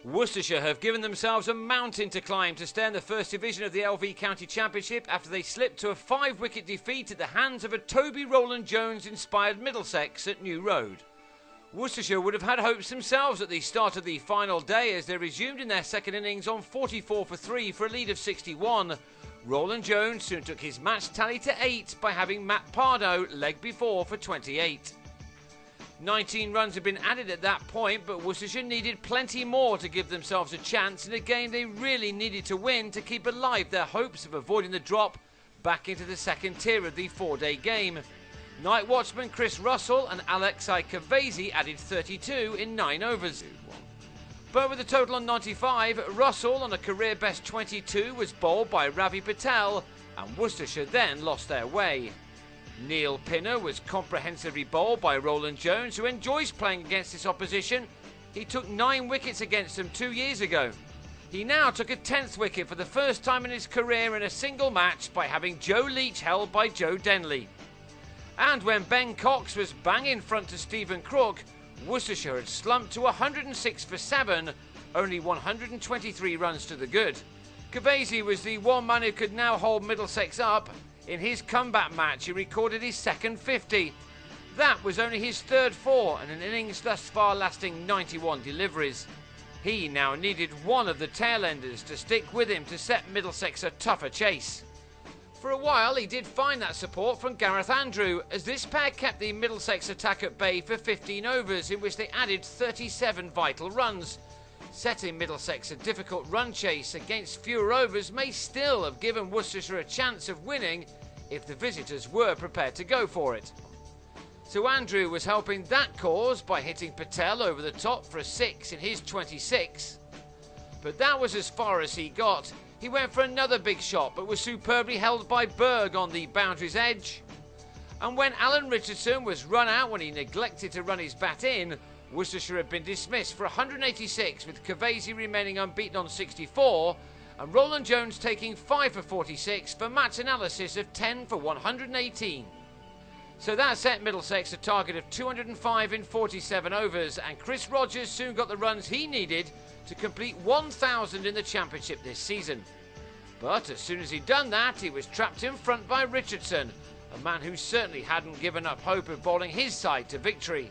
Worcestershire have given themselves a mountain to climb to stay in the first division of the LV County Championship after they slipped to a 5-wicket defeat at the hands of a Toby Roland-Jones inspired Middlesex at New Road. Worcestershire would have had hopes themselves at the start of the final day as they resumed in their second innings on 44 for 3 for a lead of 61. Roland-Jones soon took his match tally to 8 by having Matt Pardoe leg before for 28. 19 runs had been added at that point, but Worcestershire needed plenty more to give themselves a chance in a game they really needed to win to keep alive their hopes of avoiding the drop back into the second tier of the 4-day game. Night watchman Chris Russell and Kerveze added 32 in 9 overs. But with a total on 95, Russell on a career best 22 was bowled by Ravi Patel, and Worcestershire then lost their way. Neil Pinner was comprehensively bowled by Roland-Jones, who enjoys playing against this opposition. He took 9 wickets against them 2 years ago. He now took a 10th wicket for the first time in his career in a single match by having Joe Leach held by Joe Denley. And when Ben Cox was bang in front to Stephen Crook, Worcestershire had slumped to 106 for 7, only 123 runs to the good. Kerveze was the one man who could now hold Middlesex up. In his comeback match, he recorded his second 50. That was only his third 4 and an innings thus far lasting 91 deliveries. He now needed one of the tail-enders to stick with him to set Middlesex a tougher chase. For a while, he did find that support from Andrew, as this pair kept the Middlesex attack at bay for 15 overs, in which they added 37 vital runs. Setting Middlesex a difficult run chase against fewer overs may still have given Worcestershire a chance of winning if the visitors were prepared to go for it. So Andrew was helping that cause by hitting Patel over the top for a 6 in his 26. But that was as far as he got. He went for another big shot but was superbly held by Berg on the boundary's edge. And when Richardson was run out when he neglected to run his bat in, Worcestershire had been dismissed for 186, with Kerveze remaining unbeaten on 64 and Roland-Jones taking 5 for 46 for match analysis of 10 for 118. So that set Middlesex a target of 205 in 47 overs, and Chris Rogers soon got the runs he needed to complete 1,000 in the championship this season. But as soon as he'd done that, he was trapped in front by Richardson, a man who certainly hadn't given up hope of bowling his side to victory.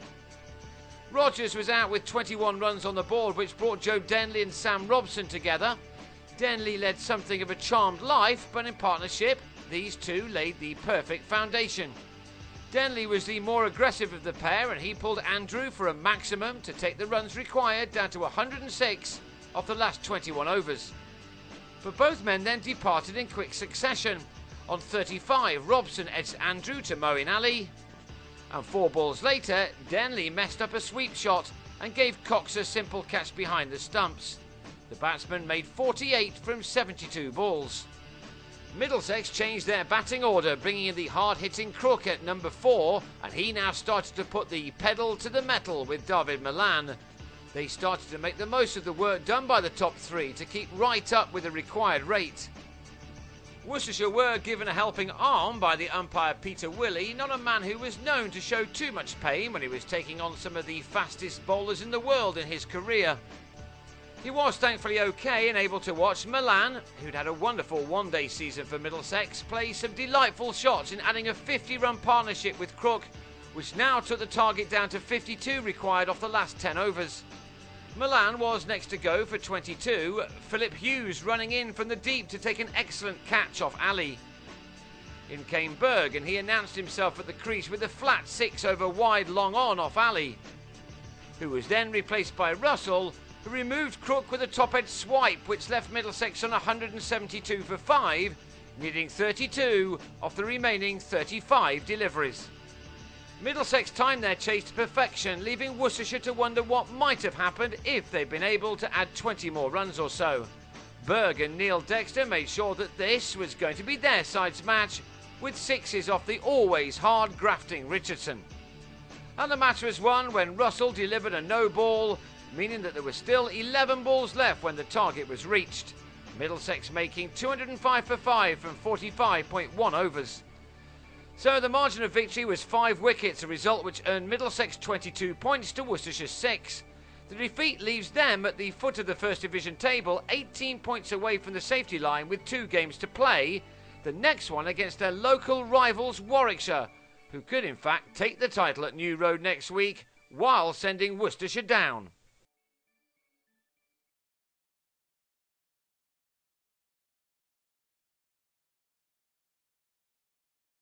Rogers was out with 21 runs on the board, which brought Joe Denley and Sam Robson together. Denley led something of a charmed life, but in partnership, these two laid the perfect foundation. Denley was the more aggressive of the pair, and he pulled Andrew for a maximum to take the runs required down to 106 off the last 21 overs. But both men then departed in quick succession. On 35, Robson edged Andrew to Moeen Ali, and 4 balls later, Denley messed up a sweep shot and gave Cox a simple catch behind the stumps. The batsman made 48 from 72 balls. Middlesex changed their batting order, bringing in the hard-hitting Crook at number 4, and he now started to put the pedal to the metal with David Malan. They started to make the most of the work done by the top 3 to keep right up with the required rate. Worcestershire were given a helping arm by the umpire Peter Willey, not a man who was known to show too much pain when he was taking on some of the fastest bowlers in the world in his career. He was thankfully okay and able to watch Malan, who'd had a wonderful one-day season for Middlesex, play some delightful shots in adding a 50-run partnership with Crook, which now took the target down to 52 required off the last 10 overs. Malan was next to go for 22, Philip Hughes running in from the deep to take an excellent catch off Ali. In came Berg, and he announced himself at the crease with a flat 6 over wide long on off Ali, who was then replaced by Russell, who removed Crook with a top-edge swipe, which left Middlesex on 172 for 5, needing 32 off the remaining 35 deliveries. Middlesex timed their chase to perfection, leaving Worcestershire to wonder what might have happened if they'd been able to add 20 more runs or so. Berg and Neil Dexter made sure that this was going to be their side's match, with 6s off the always hard grafting Richardson. And the match was won when Russell delivered a no ball, meaning that there were still 11 balls left when the target was reached. Middlesex making 205 for 5 from 45.1 overs. So the margin of victory was 5 wickets, a result which earned Middlesex 22 points to Worcestershire 6. The defeat leaves them at the foot of the First Division table, 18 points away from the safety line with 2 games to play. The next one against their local rivals Warwickshire, who could in fact take the title at New Road next week while sending Worcestershire down.